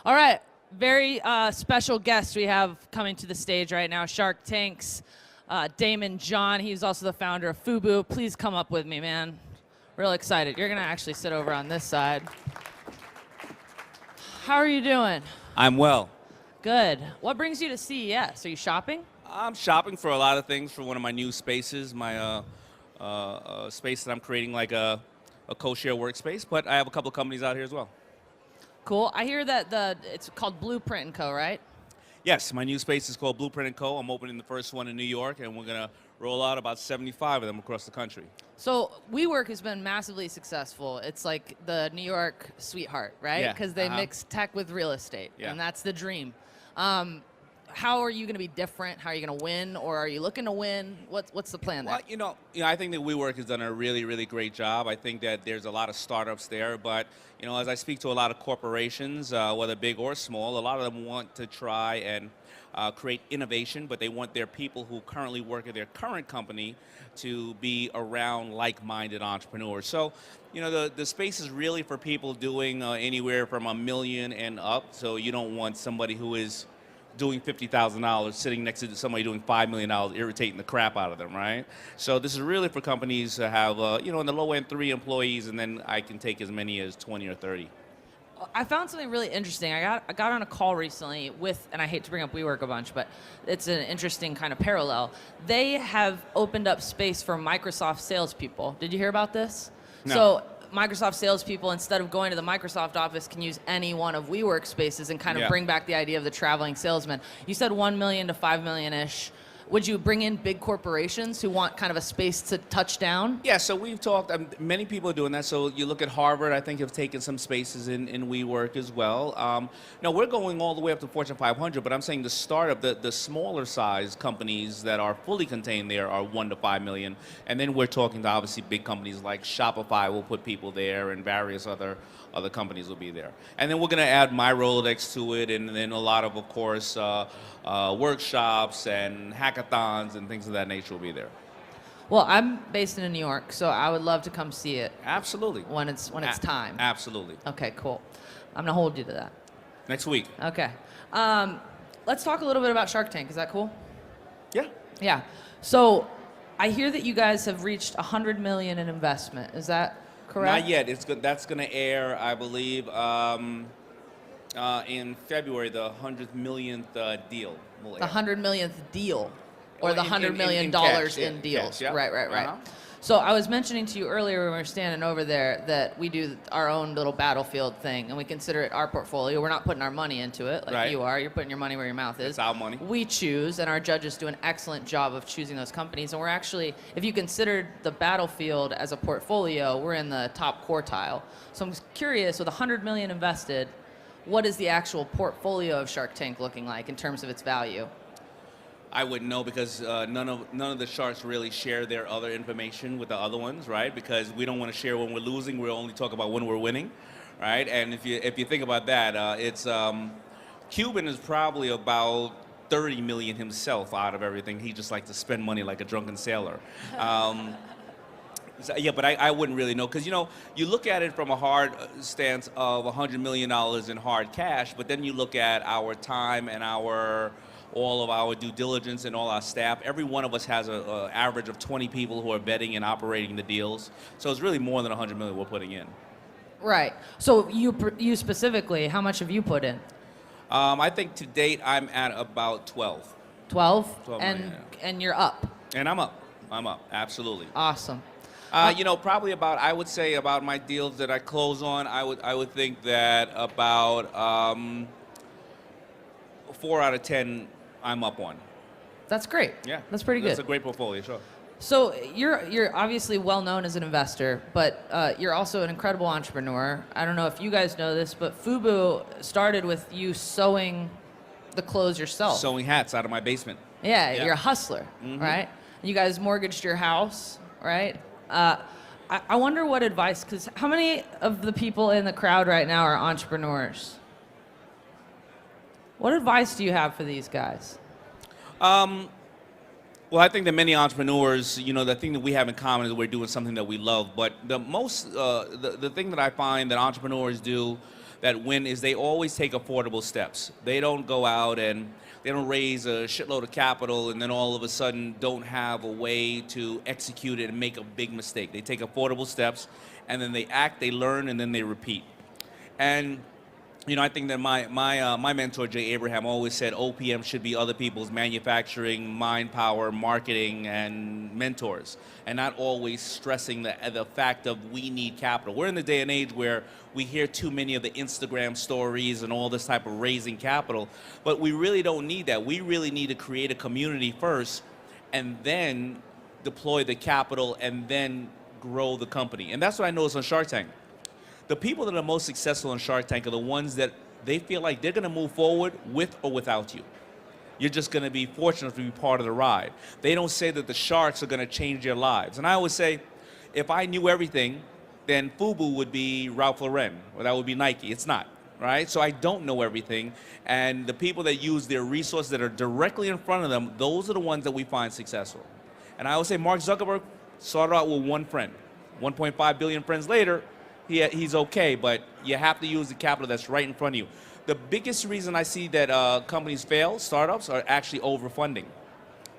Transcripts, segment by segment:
All right, very special guest we have coming to the stage right now, Shark Tank's Daymond John. He's also the founder of FUBU. Please come up with me, man. Real excited. You're going to actually sit over on this side. How are you doing? I'm well. Good. What brings you to CES? Are you shopping? I'm shopping for a lot of things for one of my new spaces, my space that I'm creating, like a co-share workspace, but I have a couple of companies out here as well. Cool. I hear that it's called Blueprint & Co., right? Yes, my new space is called Blueprint & Co. I'm opening the first one in New York, and we're going to roll out about 75 of them across the country. So WeWork has been massively successful. It's like the New York sweetheart, right? Yeah. Because they mix tech with real estate, and that's the dream. How are you going to be different? How are you going to win, or are you looking to win? What's the plan there? Well, I think that WeWork has done a really, really great job. I think that there's a lot of startups there, but as I speak to a lot of corporations, whether big or small, a lot of them want to try and create innovation, but they want their people who currently work at their current company to be around like-minded entrepreneurs. So, the space is really for people doing anywhere from $1 million and up. So you don't want somebody who is doing $50,000 sitting next to somebody doing $5 million, irritating the crap out of them, right? So this is really for companies to have, in the low end, 3 employees, and then I can take as many as 20 or 30. I found something really interesting. I got on a call recently with, and I hate to bring up WeWork a bunch, but it's an interesting kind of parallel. They have opened up space for Microsoft salespeople. Did you hear about this? No. So Microsoft salespeople, instead of going to the Microsoft office, can use any one of WeWork spaces and kind of bring back the idea of the traveling salesman. You said 1 million to 5 million-ish. Would you bring in big corporations who want kind of a space to touch down? Yeah, so we've talked, many people are doing that. So you look at Harvard, I think have taken some spaces in WeWork as well. Now we're going all the way up to Fortune 500, but I'm saying the startup, the smaller size companies that are fully contained there are 1 to 5 million. And then we're talking to obviously big companies like Shopify will put people there, and various other companies will be there. And then we're going to add my Rolodex to it, and then a lot of course, workshops and hackathons and things of that nature will be there. Well, I'm based in New York, so I would love to come see it. Absolutely. When it's time. Absolutely. Okay, cool. I'm gonna hold you to that. Next week. Okay. Let's talk a little bit about Shark Tank. Is that cool? Yeah. Yeah. So I hear that you guys have reached 100 million in investment. Is that correct? Not yet. That's going to air, I believe, in February, the 100 millionth deal will air. The 100 millionth deal, or the $100 million in deals. Cash, yeah. Right. So I was mentioning to you earlier when we were standing over there that we do our own little battlefield thing, and we consider it our portfolio. We're not putting our money into it like you are. You're putting your money where your mouth is. It's our money. We choose, and our judges do an excellent job of choosing those companies. And we're actually, if you considered the battlefield as a portfolio, we're in the top quartile. So I'm curious, with 100 million invested, what is the actual portfolio of Shark Tank looking like in terms of its value? I wouldn't know, because none of the sharks really share their other information with the other ones, right? Because we don't want to share when we're losing. We only talk about when we're winning, right? And if you think about that, it's Cuban is probably about 30 million himself out of everything. He just likes to spend money like a drunken sailor. So, yeah, but I wouldn't really know, because you look at it from a hard stance of $100 million in hard cash, but then you look at our time and all of our due diligence and all our staff. Every one of us has an average of 20 people who are vetting and operating the deals. So it's really more than 100 million we're putting in. Right. So you specifically, how much have you put in? I think to date I'm at about 12. 12? 12 and million, yeah. And you're up. And I'm up, absolutely. Awesome. Probably I would say about my deals that I close on, I would think that about 4 out of 10 I'm up on. That's great. Yeah. That's pretty good. That's a great portfolio, sure. So you're obviously well known as an investor, but you're also an incredible entrepreneur. I don't know if you guys know this, but FUBU started with you sewing the clothes yourself. Sewing hats out of my basement. Yeah. You're a hustler, right? You guys mortgaged your house, right? I wonder what advice, because how many of the people in the crowd right now are entrepreneurs? What advice do you have for these guys? Well, I think that many entrepreneurs, the thing that we have in common is we're doing something that we love. But the thing that I find that entrepreneurs do that win is they always take affordable steps. They don't go out and they don't raise a shitload of capital and then all of a sudden don't have a way to execute it and make a big mistake. They take affordable steps and then they act, they learn, and then they repeat. And you know, I think that my mentor, Jay Abraham, always said OPM should be other people's manufacturing, mind power, marketing, and mentors, and not always stressing the fact of we need capital. We're in the day and age where we hear too many of the Instagram stories and all this type of raising capital, but we really don't need that. We really need to create a community first and then deploy the capital and then grow the company. And that's what I noticed on Shark Tank. The people that are most successful on Shark Tank are the ones that they feel like they're going to move forward with or without you. You're just going to be fortunate to be part of the ride. They don't say that the sharks are going to change their lives. And I always say, if I knew everything, then FUBU would be Ralph Lauren, or that would be Nike. It's not, right? So I don't know everything. And the people that use their resources that are directly in front of them, those are the ones that we find successful. And I always say Mark Zuckerberg started out with one friend. 1.5 billion friends later, he's okay, but you have to use the capital that's right in front of you. The biggest reason I see that companies fail, startups, are actually overfunding.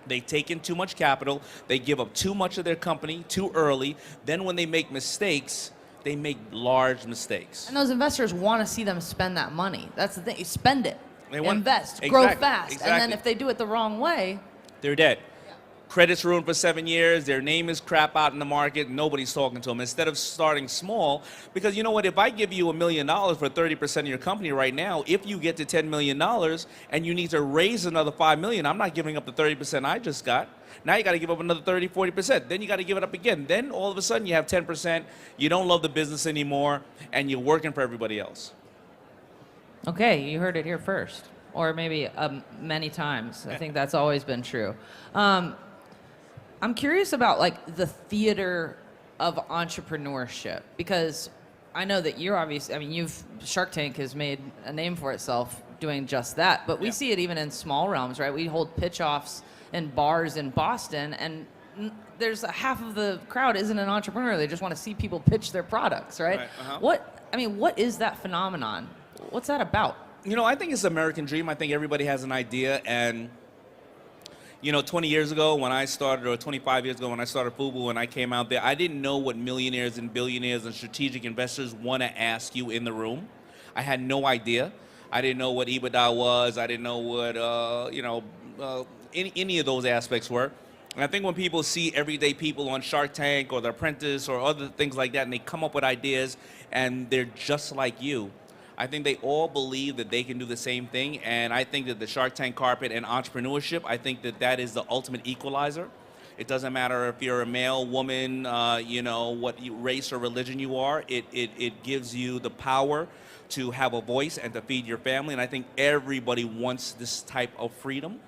They take in too much capital, they give up too much of their company too early, then when they make mistakes, they make large mistakes. And those investors want to see them spend that money. That's the thing, you spend it, invest, exactly, grow fast, exactly. and then if they do it the wrong way, they're dead. Credit's ruined for 7 years, their name is crap out in the market, nobody's talking to them. Instead of starting small, because you know what, if I give you $1 million for 30% of your company right now, if you get to $10 million and you need to raise another $5 million, I'm not giving up the 30% I just got. Now you got to give up another 30, 40%. Then you got to give it up again. Then all of a sudden you have 10%, you don't love the business anymore, and you're working for everybody else. okay, you heard it here first, or maybe many times. I think that's always been true. I'm curious about like the theater of entrepreneurship, because I know that you're obviously, I mean, Shark Tank has made a name for itself doing just that, but we see it even in small realms, right? We hold pitch-offs in bars in Boston, and there's half of the crowd isn't an entrepreneur. They just want to see people pitch their products, right? What is that phenomenon? What's that about? You know, I think it's the American dream. I think everybody has an idea, and you know, 20 years ago when I started, or 25 years ago when I started FUBU and I came out there, I didn't know what millionaires and billionaires and strategic investors want to ask you in the room. I had no idea. I didn't know what EBITDA was. I didn't know what, any of those aspects were. And I think when people see everyday people on Shark Tank or The Apprentice or other things like that, and they come up with ideas and they're just like you, I think they all believe that they can do the same thing, and I think that the Shark Tank carpet and entrepreneurship, I think that that is the ultimate equalizer. It doesn't matter if you're a male, woman, what race or religion you are, it gives you the power to have a voice and to feed your family, and I think everybody wants this type of freedom,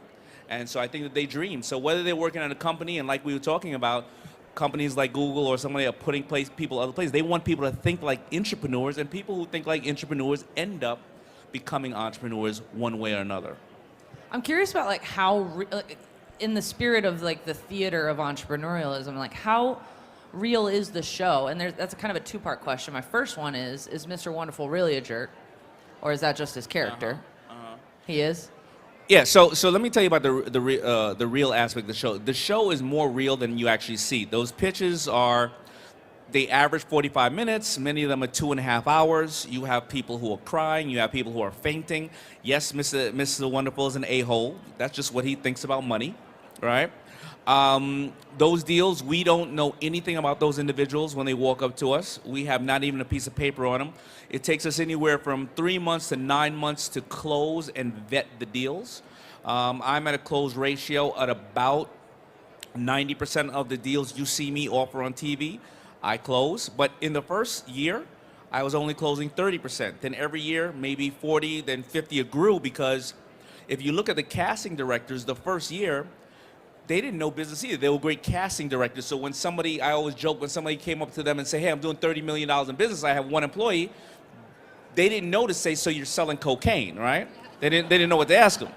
and so I think that they dream. So whether they're working at a company, and like we were talking about, companies like Google or somebody are putting people other places. They want people to think like entrepreneurs, and people who think like entrepreneurs end up becoming entrepreneurs one way or another. I'm curious about like how, in the spirit of like the theater of entrepreneurialism, like how real is the show? And that's a kind of a two-part question. My first one is Mr. Wonderful really a jerk, or is that just his character? He is. Yeah, so let me tell you about the real aspect of the show. The show is more real than you actually see. Those pitches they average 45 minutes. Many of them are 2.5 hours. You have people who are crying. You have people who are fainting. Yes, Mr. Wonderful is an a-hole. That's just what he thinks about money, right? Those deals, we don't know anything about those individuals when they walk up to us. We have not even a piece of paper on them. It takes us anywhere from 3 months to 9 months to close and vet the deals. I'm at a close ratio at about 90% of the deals you see me offer on TV, I close. But in the first year, I was only closing 30%. Then every year, maybe 40, then 50, it grew, because if you look at the casting directors, the first year, they didn't know business either. They were great casting directors. So when somebody, I always joke, when somebody came up to them and say, hey, I'm doing $30 million in business, I have one employee, they didn't know to say, so you're selling cocaine, right? They didn't know what to ask them.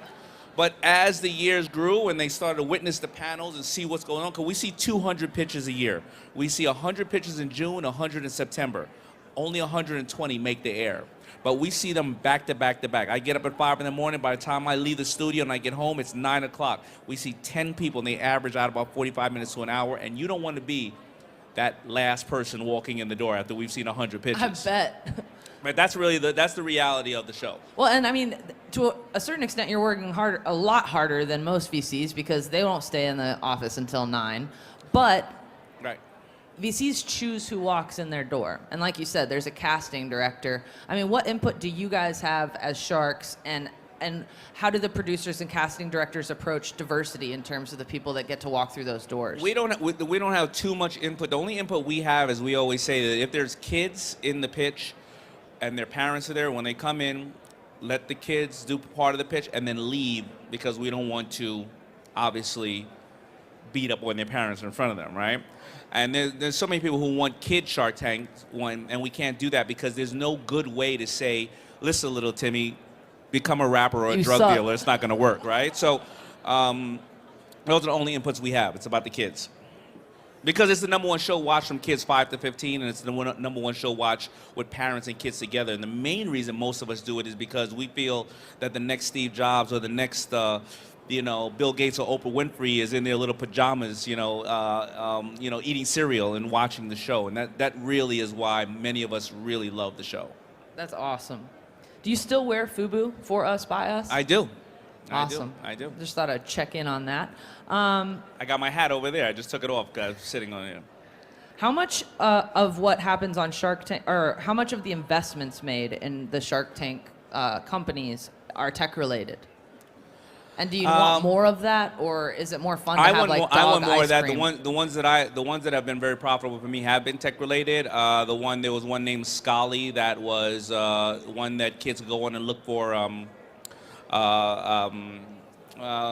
But as the years grew and they started to witness the panels and see what's going on, because we see 200 pitches a year. We see 100 pitches in June, 100 in September. Only 120 make the air. but we see them back to back to back. I get up at 5 in the morning. By the time I leave the studio and I get home, it's 9 o'clock. We see 10 people, and they average out about 45 minutes to an hour, and you don't want to be that last person walking in the door after we've seen 100 pitches. I bet. But that's really that's the reality of the show. Well, and I mean, to a certain extent, you're working hard, a lot harder than most VCs because they won't stay in the office until 9. But Right. VCs choose who walks in their door. And like you said, there's a casting director. I mean, what input do you guys have as Sharks, and how do the producers and casting directors approach diversity in terms of the people that get to walk through those doors? We don't have too much input. The only input we have is we always say that if there's kids in the pitch and their parents are there, when they come in, let the kids do part of the pitch and then leave, because we don't want to obviously beat up on their parents in front of them, right? And there's so many people who want kid Shark Tank, and we can't do that because there's no good way to say, listen, little Timmy, become a rapper or a drug dealer. It's not going to work, right? So those are the only inputs we have. It's about the kids. Because it's the #1 show watched from kids 5 to 15, and it's the #1 show watched with parents and kids together. And the main reason most of us do it is because we feel that the next Steve Jobs or the next Bill Gates or Oprah Winfrey is in their little pajamas, eating cereal and watching the show. And that really is why many of us really love the show. That's awesome. Do you still wear FUBU, for us, by us? I do. Awesome. I do. Just thought I'd check in on that. I got my hat over there. I just took it off because I was sitting on it. How much of what happens on Shark Tank, or how much of the investments made in the Shark Tank companies are tech related? And do you want more of that, or is it more fun to have like dog I want more ice of that. cream? The ones that have been very profitable for me have been tech related. There was one named Scally that was one that kids go on and look for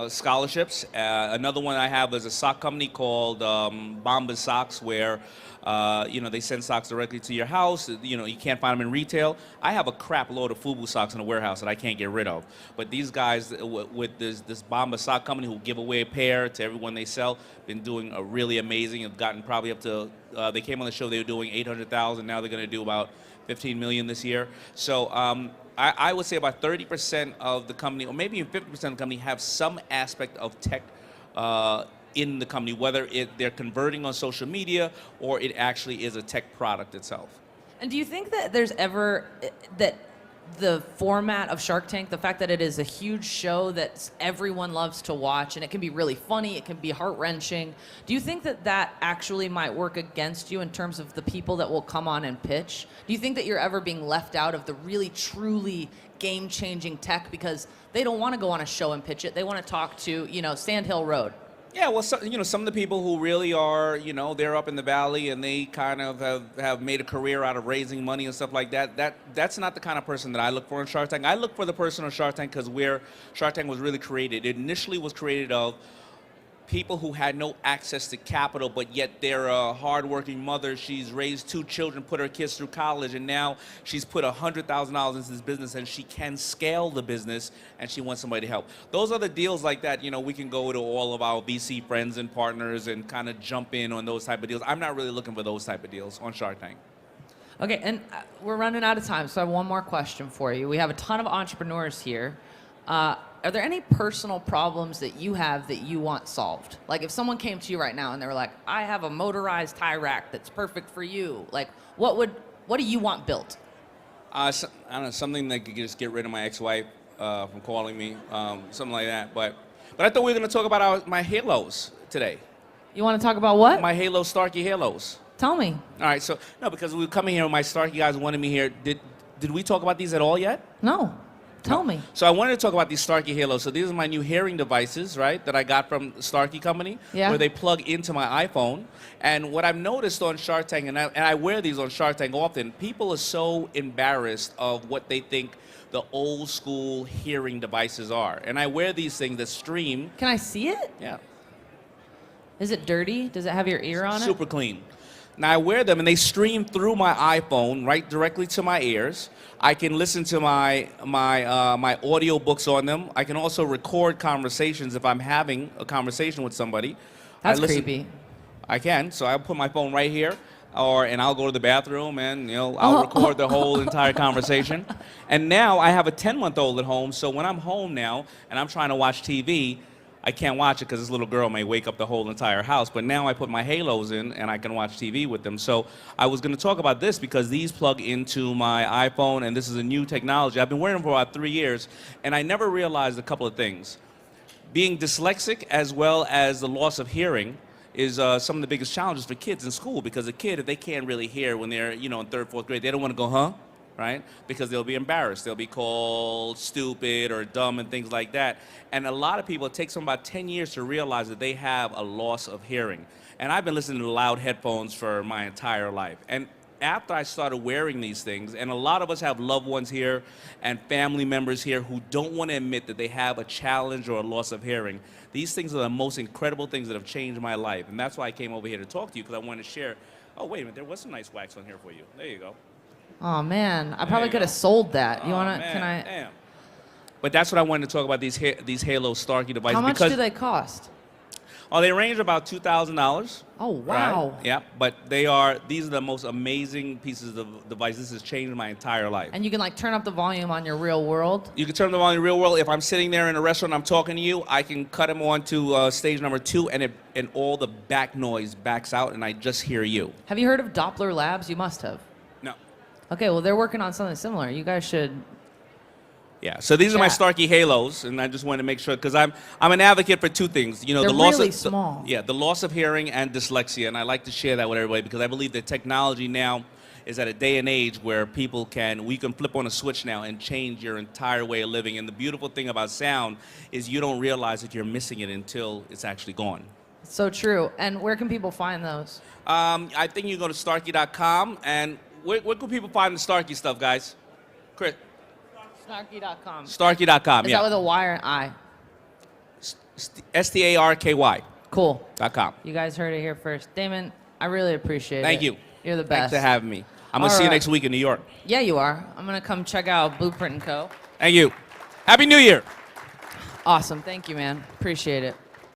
scholarships. Another one I have is a sock company called Bombas Socks, where they send socks directly to your house. You can't find them in retail. I have a crap load of FUBU socks in a warehouse that I can't get rid of. But these guys with this Bombas Sock company who give away a pair to everyone they sell, been doing a really amazing. Have gotten probably up to. They came on the show. They were doing 800,000. Now they're going to do about 15 million this year. So. I would say about 30% of the company, or maybe even 50% of the company, have some aspect of tech in the company, whether they're converting on social media or it actually is a tech product itself. And do you think that there's ever that the format of Shark Tank, the fact that it is a huge show that everyone loves to watch, and it can be really funny, it can be heart-wrenching, do you think that that actually might work against you in terms of the people that will come on and pitch? Do you think that you're ever being left out of the really, truly game-changing tech because they don't want to go on a show and pitch it? They want to talk to, Sand Hill Road. Yeah, well, some of the people who really are, they're up in the valley and they kind of have made a career out of raising money and stuff like that. That's not the kind of person that I look for in Shark Tank. I look for the person on Shark Tank because where Shark Tank was really created. It initially was created of people who had no access to capital, but yet they're a hardworking mother. She's raised 2 children, put her kids through college, and now she's put $100,000 into this business, and she can scale the business, and she wants somebody to help. Those are the deals like that. We can go to all of our VC friends and partners and kind of jump in on those type of deals. I'm not really looking for those type of deals on Shark Tank. Okay, and we're running out of time, so I have one more question for you. We have a ton of entrepreneurs here. Are there any personal problems that you have that you want solved? Like if someone came to you right now and they were like, I have a motorized tie rack that's perfect for you. Like what do you want built? I don't know, something that could just get rid of my ex-wife from calling me, something like that. But I thought we were going to talk about my halos today. You want to talk about what? My Sarki Halos. Tell me. All right, so no, because we were coming here with my Sarki guys wanted me here. Did we talk about these at all yet? No. Tell me. So I wanted to talk about these Sarki Halos. So these are my new hearing devices, right, that I got from the Sarki company, where they plug into my iPhone. And what I've noticed on Shark Tank, and I wear these on Shark Tank often, people are so embarrassed of what they think the old school hearing devices are. And I wear these things that stream. Can I see it? Yeah. Is it dirty? Does it have your ear on it? Super clean. Now I wear them and they stream through my iPhone right directly to my ears. I can listen to my audio books on them. I can also record conversations if I'm having a conversation with somebody. That's creepy. I can. So I put my phone right here. and I'll go to the bathroom and I'll record the whole entire conversation. And now I have a 10-month-old at home, so when I'm home now and I'm trying to watch TV, I can't watch it because this little girl may wake up the whole entire house. But now I put my Halos in and I can watch TV with them. So I was going to talk about this because these plug into my iPhone, and this is a new technology. I've been wearing them for about 3 years, and I never realized a couple of things. Being dyslexic as well as the loss of hearing is some of the biggest challenges for kids in school, because a kid, if they can't really hear when they're in 3rd, 4th grade, they don't want to go, huh? Right? Because they'll be embarrassed. They'll be called stupid or dumb and things like that. And a lot of people, it takes them about 10 years to realize that they have a loss of hearing. And I've been listening to loud headphones for my entire life. And after I started wearing these things, and a lot of us have loved ones here and family members here who don't want to admit that they have a challenge or a loss of hearing, these things are the most incredible things that have changed my life. And that's why I came over here to talk to you, because I wanted to share. Oh, wait a minute, there was some nice wax on here for you. There you go. Oh man, I probably could have sold that. You wanna? Man, can I? Damn. But that's what I wanted to talk about, these Halo Starkey devices. How much do they cost? Oh, they range about $2,000. Oh wow. Right? Yeah, but these are the most amazing pieces of device. This has changed my entire life. And you can like turn up the volume on your real world. You can turn the volume in real world. If I'm sitting there in a restaurant, I'm talking to you, I can cut them on to stage number 2, and all the back noise backs out, and I just hear you. Have you heard of Doppler Labs? You must have. No. Okay, well they're working on something similar. You guys should. Yeah, so these are my Starkey Halos, and I just wanted to make sure, because I'm an advocate for 2 things. They're the loss really of small. The loss of hearing and dyslexia, and I like to share that with everybody because I believe that technology now is at a day and age where we can flip on a switch now and change your entire way of living. And the beautiful thing about sound is you don't realize that you're missing it until it's actually gone. So true. And where can people find those? I think you go to Starkey.com, and where can people find the Starkey stuff, guys? Chris? Starkey.com. Starkey.com, Is yeah. that with a Y or an I? STARKY. Cool. .com. You guys heard it here first. Daymond, I really appreciate it. Thank you. You're the best. Thanks for having me. I'm going to see you next week in New York. Yeah, you are. I'm going to come check out Blueprint & Co. Thank you. Happy New Year. Awesome. Thank you, man. Appreciate it.